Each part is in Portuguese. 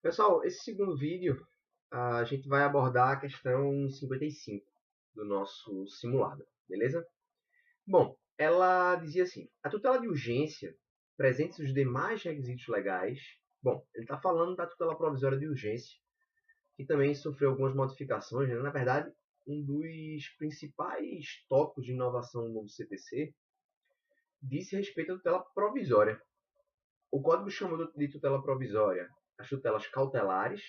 Pessoal, esse segundo vídeo a gente vai abordar a questão 55 do nosso simulado, beleza? Bom, ela dizia assim: a tutela de urgência, presentes os demais requisitos legais. Bom, ele está falando da tutela provisória de urgência, que também sofreu algumas modificações, né? Na verdade, um dos principais tópicos de inovação no novo CPC diz respeito à tutela provisória. O código chama de tutela provisória as tutelas cautelares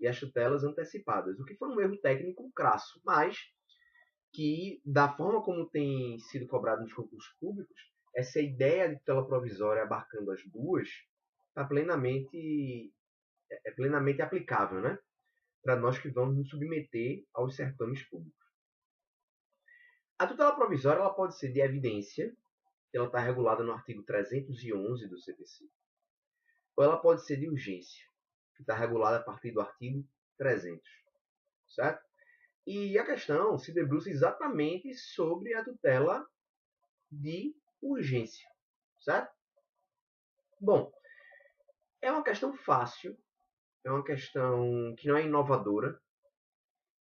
e as tutelas antecipadas, o que foi um erro técnico crasso, mas que, da forma como tem sido cobrado nos concursos públicos, essa ideia de tutela provisória abarcando as duas está plenamente aplicável, né? Para nós que vamos nos submeter aos certames públicos. A tutela provisória ela pode ser de evidência, ela está regulada no artigo 311 do CPC, ou ela pode ser de urgência, que está regulada a partir do artigo 300, certo? E a questão se debruça exatamente sobre a tutela de urgência, certo? Bom, é uma questão fácil, é uma questão que não é inovadora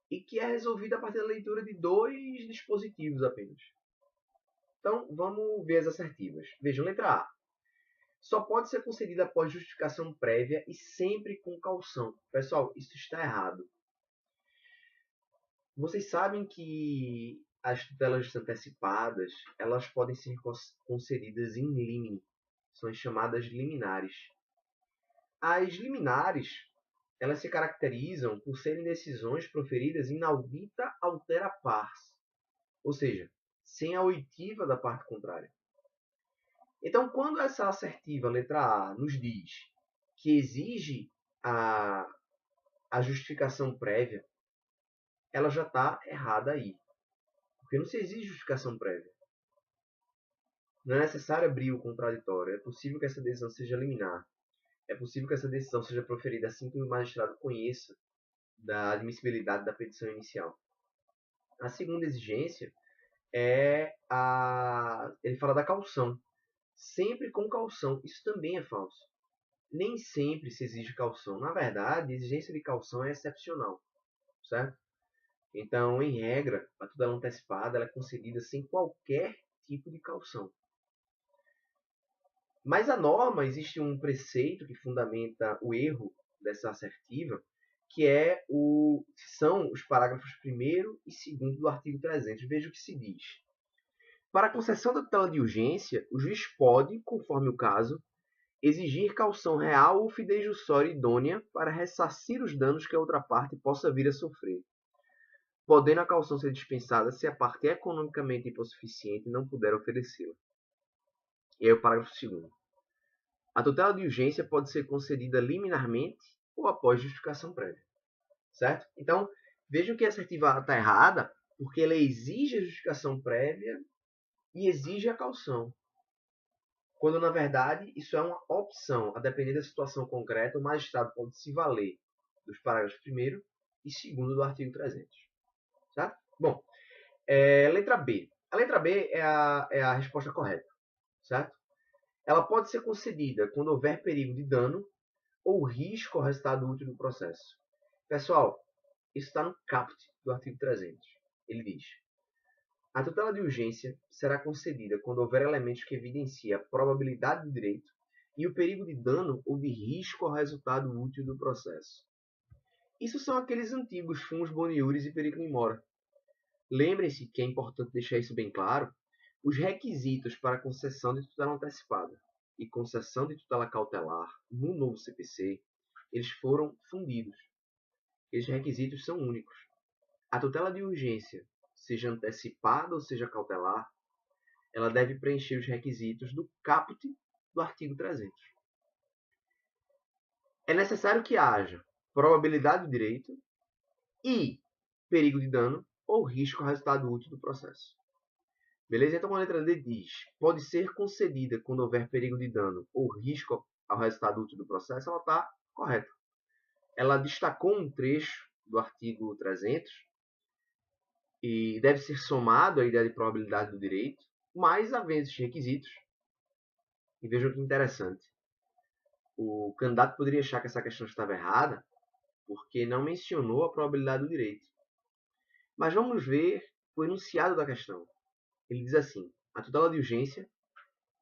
e que é resolvida a partir da leitura de dois dispositivos apenas. Então, vamos ver as assertivas. Vejam, letra A. Só pode ser concedida após justificação prévia e sempre com caução. Pessoal, isso está errado. Vocês sabem que as tutelas antecipadas, elas podem ser concedidas em limine. São as chamadas liminares. As liminares, elas se caracterizam por serem decisões proferidas in audita altera pars, ou seja, sem a oitiva da parte contrária. Então, quando essa assertiva, letra A, nos diz que exige a, a justificação prévia, ela já está errada aí. Porque não se exige justificação prévia. Não é necessário abrir o contraditório. É possível que essa decisão seja liminar. É possível que essa decisão seja proferida assim que o magistrado conheça da admissibilidade da petição inicial. A segunda exigência é ele fala da caução. Sempre com caução. Isso também é falso. Nem sempre se exige caução. Na verdade, a exigência de caução é excepcional, certo? Então, em regra, a tutela antecipada ela é concedida sem qualquer tipo de caução. Mas a norma, existe um preceito que fundamenta o erro dessa assertiva, que são os parágrafos 1º e 2º do artigo 300. Veja o que se diz. Para a concessão da tutela de urgência, o juiz pode, conforme o caso, exigir caução real ou fidejussória idônea para ressarcir os danos que a outra parte possa vir a sofrer, podendo a caução ser dispensada se a parte economicamente hipossuficiente não puder oferecê-la. E aí o parágrafo 2º. A tutela de urgência pode ser concedida liminarmente ou após justificação prévia, certo? Então, vejam que a assertiva está errada, porque ela exige a justificação prévia e exige a caução. Quando, na verdade, isso é uma opção. A depender da situação concreta, o magistrado pode se valer dos parágrafos 1º e 2º do artigo 300. Certo? Bom, letra B. A letra B é a resposta correta. Certo? Ela pode ser concedida quando houver perigo de dano ou risco ao resultado útil do processo. Pessoal, isso está no caput do artigo 300. Ele diz: a tutela de urgência será concedida quando houver elementos que evidenciem a probabilidade do direito e o perigo de dano ou de risco ao resultado útil do processo. Isso são aqueles antigos fumus boniuris e periculum in mora. Lembrem-se que é importante deixar isso bem claro, os requisitos para concessão de tutela antecipada e concessão de tutela cautelar no novo CPC, eles foram fundidos. Esses requisitos são únicos. A tutela de urgência, seja antecipada ou seja cautelar, ela deve preencher os requisitos do caput do artigo 300. É necessário que haja probabilidade do direito e perigo de dano ou risco ao resultado útil do processo. Beleza? Então, a letra D diz: pode ser concedida quando houver perigo de dano ou risco ao resultado útil do processo. Ela está correta. Ela destacou um trecho do artigo 300 e deve ser somado à ideia de probabilidade do direito, mais havendo esses requisitos. E vejam que interessante. o candidato poderia achar que essa questão estava errada porque não mencionou a probabilidade do direito. Mas vamos ver o enunciado da questão. Ele diz assim: a tutela de urgência,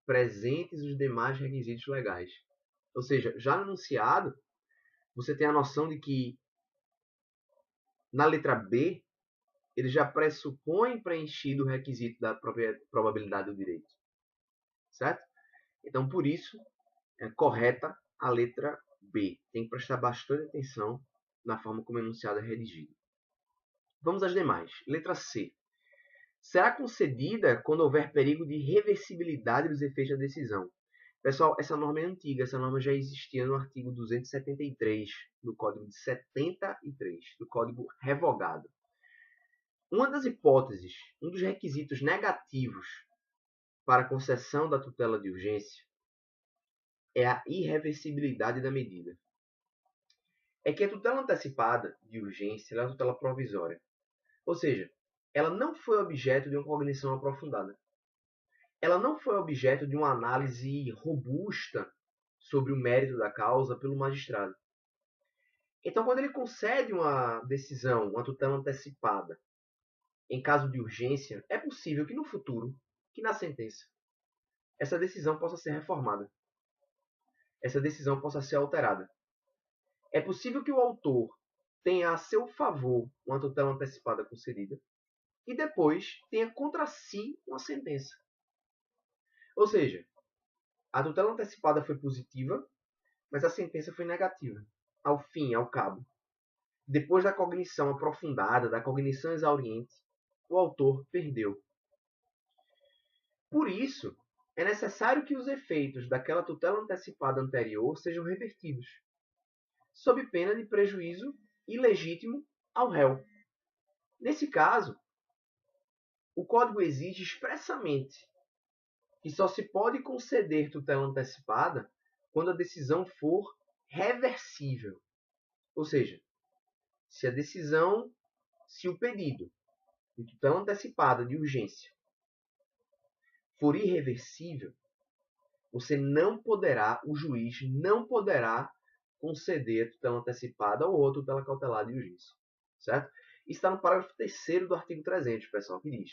presentes os demais requisitos legais. Ou seja, já no enunciado, você tem a noção de que na letra B, ele já pressupõe preenchido o requisito da probabilidade do direito. Certo? Então, por isso, é correta a letra B. Tem que prestar bastante atenção na forma como o enunciado é redigido. Vamos às demais. Letra C. Será concedida quando houver perigo de reversibilidade dos efeitos da decisão. Pessoal, essa norma é antiga. Essa norma já existia no artigo 273 do Código de 73, do Código Revogado. Uma das hipóteses, um dos requisitos negativos para a concessão da tutela de urgência é a irreversibilidade da medida. É que a tutela antecipada de urgência é uma tutela provisória. Ou seja, ela não foi objeto de uma cognição aprofundada. Ela não foi objeto de uma análise robusta sobre o mérito da causa pelo magistrado. Então, quando ele concede uma decisão, uma tutela antecipada, em caso de urgência, é possível que no futuro, que na sentença, essa decisão possa ser reformada. Essa decisão possa ser alterada. É possível que o autor tenha a seu favor uma tutela antecipada concedida e depois tenha contra si uma sentença. Ou seja, a tutela antecipada foi positiva, mas a sentença foi negativa. Ao fim, ao cabo. Depois da cognição aprofundada, da cognição exauriente, o autor perdeu. Por isso, é necessário que os efeitos daquela tutela antecipada anterior sejam revertidos, sob pena de prejuízo ilegítimo ao réu. Nesse caso, o Código exige expressamente que só se pode conceder tutela antecipada quando a decisão for reversível. Ou seja, se o pedido de tutela antecipada de urgência for irreversível, o juiz não poderá conceder tutela antecipada ou outra tutela cautelar de urgência. Certo? Isso está no parágrafo 3º do artigo 300, pessoal, que diz: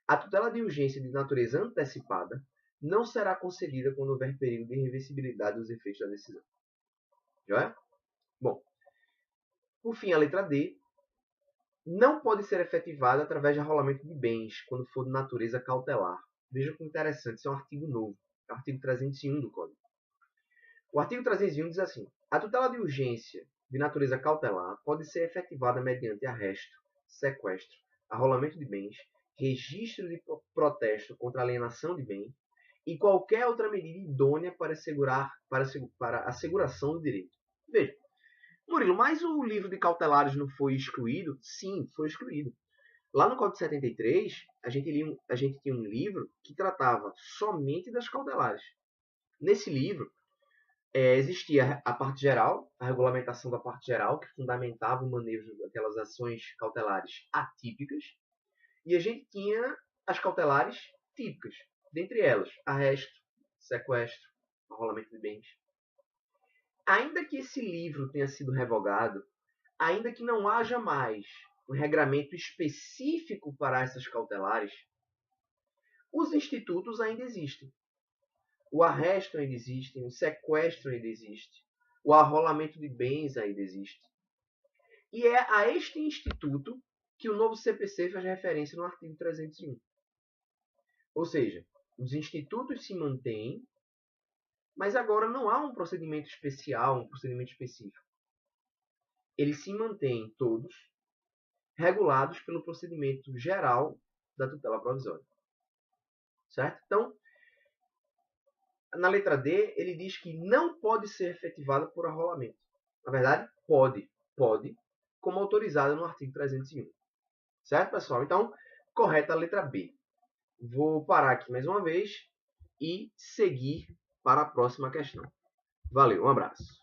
a tutela de urgência de natureza antecipada não será concedida quando houver perigo de irreversibilidade dos efeitos da decisão. Já é? Bom, por fim, a letra D não pode ser efetivada através de arrolamento de bens, quando for de natureza cautelar. Veja que interessante, isso é um artigo novo, é o artigo 301 do Código. O artigo 301 diz assim: a tutela de urgência de natureza cautelar pode ser efetivada mediante arresto, sequestro, arrolamento de bens, registro de protesto contra alienação de bem e qualquer outra medida idônea para a asseguração do direito. Veja, Murilo, mas o livro de cautelares não foi excluído? Sim, foi excluído. Lá no Código 73, a gente tinha um livro que tratava somente das cautelares. Nesse livro, existia a parte geral, a regulamentação da parte geral, que fundamentava o manejo daquelas ações cautelares atípicas, e a gente tinha as cautelares típicas, dentre elas arresto, sequestro, arrolamento de bens. Ainda que esse livro tenha sido revogado, ainda que não haja mais um regramento específico para essas cautelares, os institutos ainda existem. O arresto ainda existe, o sequestro ainda existe, o arrolamento de bens ainda existe. E é a este instituto que o novo CPC faz referência no artigo 301. Ou seja, os institutos se mantêm, mas agora não há um procedimento especial, um procedimento específico. Eles se mantêm todos regulados pelo procedimento geral da tutela provisória. Certo? Então, na letra D, ele diz que não pode ser efetivada por arrolamento. Na verdade, pode, como autorizada no artigo 301. Certo, pessoal? Então, correta a letra B. Vou parar aqui mais uma vez e seguir para a próxima questão. Valeu, um abraço.